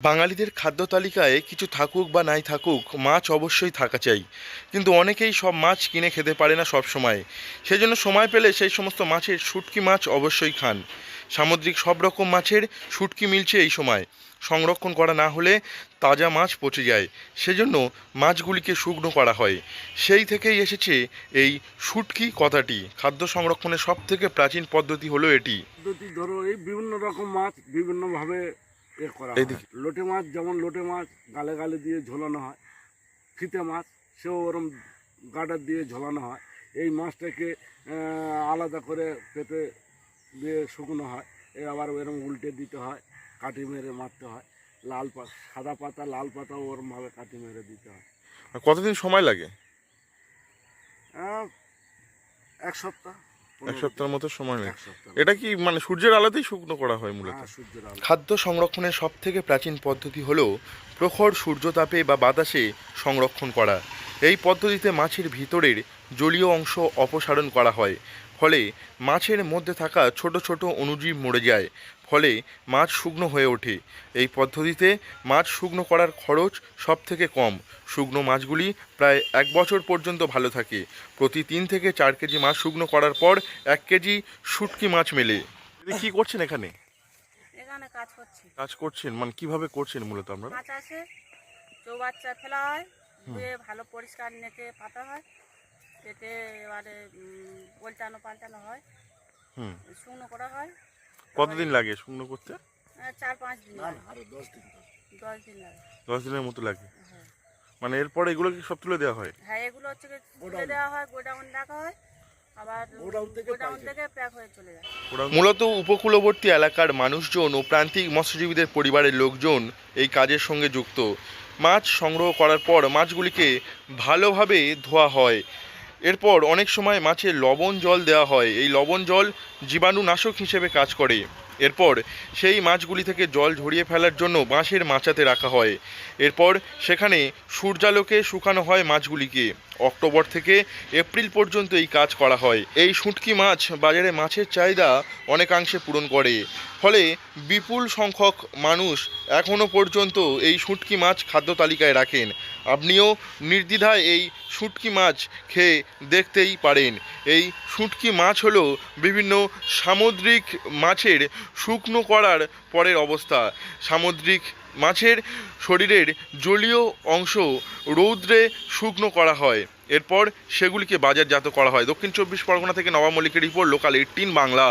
বাঙালিদের খাদ্য তালিকায় কিছু থাকুক বা নাই থাকুক, মাছ অবশ্যই থাকা চাই। কিন্তু অনেকেই সব মাছ কিনে খেতে পারে না সব সময়। সেজন্য সময় পেলে সেই সমস্ত মাছের শুটকি মাছ অবশ্যই খান। সামুদ্রিক সব রকম মাছের শুটকি মিলছে এই সময়। সংরক্ষণ করা না হলে তাজা মাছ পচে যায়, সেজন্য মাছগুলিকে শুকনো করা হয়। সেই থেকেই এসেছে এই শুটকি কথাটি। খাদ্য সংরক্ষণের সব থেকে প্রাচীন পদ্ধতি হলো এটি। পদ্ধতি ধরো এই বিভিন্ন রকম মাছ বিভিন্নভাবে করা হয়। এইদিকে লোটে মাছ, যেমন লোটে মাছ গালে গালে দিয়ে ঝোলানো হয়। ফিতে মাছ সেও ওরম গাডার দিয়ে ঝোলানো হয়। এই মাছটাকে আলাদা করে পেতে দিয়ে শুকনো হয়। আবার এরম উল্টে দিতে হয়, কাঠি মেরে মারতে হয়। সাদা পাতা লাল পাতাও ওরমভাবে কাঠি মেরে দিতে হয়। কতদিন সময় লাগে? আহ, এক সপ্তাহ, এক 15 দিন। সপ্তাহের মতো সময় নেই। এক সপ্তাহ। এটা কি মানে সূর্যের আলোতেই শুকনো করা হয় মূলত? হ্যাঁ, সূর্যের আলো। খাদ্য সংরক্ষণের সব থেকে প্রাচীন পদ্ধতি হলো প্রখর সূর্যতাপে বা বাতাসে সংরক্ষণ করা। এই পদ্ধতিতে মাছের ভিতরের জলীয় অংশ অপসারণ করা হয়। ফলে মাছের মধ্যে থাকা ছোট ছোট অণুজীব মরে যায়। ফলে মাছ শুকনো হয়ে ওঠে। এই পদ্ধতিতে মাছ শুকনো করার খরচ সব থেকে কম। শুকনো মাছগুলি প্রায় 1 বছর পর্যন্ত ভালো থাকে। প্রতি 3 থেকে 4 কেজি মাছ শুকনো করার পর 1 কেজি শুটকি মাছ মেলে। কি করছেন এখানে? এখানে কাজ করছি। কাজ করছেন মানে কিভাবে করছেন মূলত আপনারা? মাছ আসে, চৌবাচ্চা ফেলা হয়, ধুয়ে ভালো পরিষ্কার নেটে পাতা হয়, কেটে এবারে পাল্টানো হয়, হুম। শুকনো করা হয়। কতদিন লাগে শুকনো করতে? 4-5 দিন লাগে। আরো 10 দিন। 10 দিন লাগে। 10 দিনের মতো লাগে। হ্যাঁ, মানে এরপরে এগুলো কি সব তুলে দেওয়া হয়? হ্যাঁ, এগুলো হচ্ছে কি তুলে দেওয়া হয়, গোডাউন রাখা হয়, আবার গোডাউন থেকে প্যাক হয়ে চলে যায়। মূলত উপকূলবর্তী এলাকার মানুষজন ও প্রান্তিক মৎস্যজীবীদের পরিবারের লোকজন এই কাজের সঙ্গে যুক্ত। মাছ সংগ্রহ করার পর মাছগুলিকে ভালোভাবে ধোয়া হয়। এরপর অনেক সময় মাছে লবণ জল দেওয়া হয়। এই লবণ জল জীবাণুনাশক হিসেবে কাজ করে। এরপর সেই মাছগুলি থেকে জল ঝরিয়ে ফেলার জন্য বাঁশের মাচাতে রাখা হয়। এরপর সেখানে সূর্যালোকে শুকানো হয় মাছগুলিকে। অক্টোবর থেকে এপ্রিল পর্যন্ত এই কাজ করা হয়। এই শুঁটকি মাছ বাজারে মাছের চাহিদা অনেকাংশে পূরণ করে। ফলে বিপুল সংখ্যক মানুষ এখনও পর্যন্ত এই শুঁটকি মাছ খাদ্য তালিকায় রাখেন। আপনিও নির্দ্বিধায় এই শুঁটকি মাছ খেয়ে দেখতেই পারেন। এই শুঁটকি মাছ হলো বিভিন্ন সামুদ্রিক মাছের শুকনো করার পরের অবস্থা। সামুদ্রিক মাছের শরীরের জলীয় অংশ রৌদ্রে শুকনো করা হয়। এরপর সেগুলিকে বাজারজাত করা হয়। দক্ষিণ 24 পরগনা থেকে নবাব মল্লিকের রিপোর্ট, লোকাল 18 বাংলা।